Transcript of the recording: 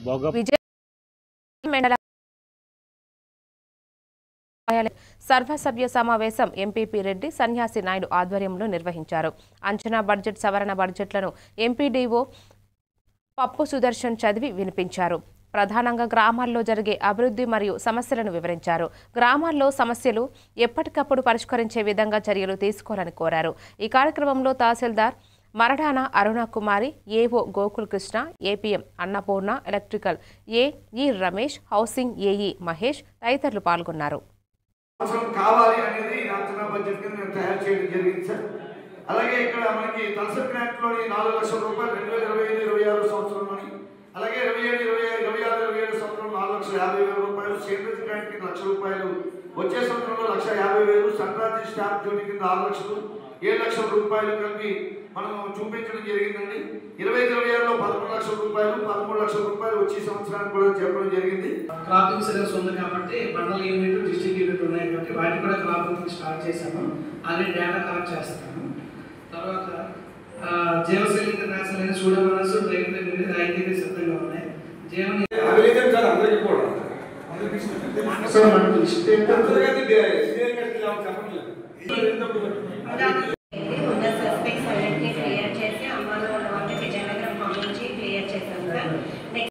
విజయ మండల సర్వసభ్య సమావేశం ఎంపీపీ రెడ్డి సన్యాసి నాయుడు ఆధ్వర్యంలో నిర్వహించారు. అంచనా బడ్జెట్ సవరణ బడ్జెట్లను ఎంపీడీఓ పప్పు సుదర్శన్ చదివి వినిపించారు. ప్రధానంగా గ్రామాల్లో జరిగే అభివృద్ధి మరియు సమస్యలను వివరించారు. గ్రామాల్లో సమస్యలు ఎప్పటికప్పుడు పరిష్కరించే విధంగా చర్యలు తీసుకోవాలని కోరారు. ఈ కార్యక్రమంలో tahsildar Maradana Aruna Kumari, AO Gokul Krishna, APM Annapurna, electrical AE Ramesh, housing AE Mahesh తదితరులు పాల్గొన్నారు. అలాగే ఇక్కడ మనకి తలసరి గ్రాంట్లోని 4 లక్షల రూపాయలు 2025-26 సంవత్సరంలోని, అలాగే 27-26 సంవత్సరంలో 4,50,000 రూపాయలు, సేంద్రీయ గ్రాంట్ కింద 1,00,000 రూపాయలు, వచ్చే సంవత్సరంలో 1,50,000, సంక్రాంతి స్టాంప్ డ్యూటీ కింద 6 లక్షలు, 7 లక్షల రూపాయలు కలిపి మనం చూపించడం జరిగిందండి. 25-26లో 11 లక్షల రూపాయలు, 13 లక్షల రూపాయలు వచ్చే సంవత్సరానికి కూడా చెప్పడం జరిగింది. క్రాప్ ఇన్సూరెన్స్ ఉంది కాబట్టి మండల యూనిట్, డిస్ట్రిక్ట్ యూనిట్ ఉన్నాయి కాబట్టి వాటికి కూడా క్రాప్ స్టార్ట్ చేశాము. ఆల్రెడీ డేటా కలెక్ట్ చేస్తాము. తర్వాత జీవశైలి ఇంటర్నేషనల్ సూడోమోనాస్ రైతు సిద్ధంగా ఉన్నాయి. జీవన సార్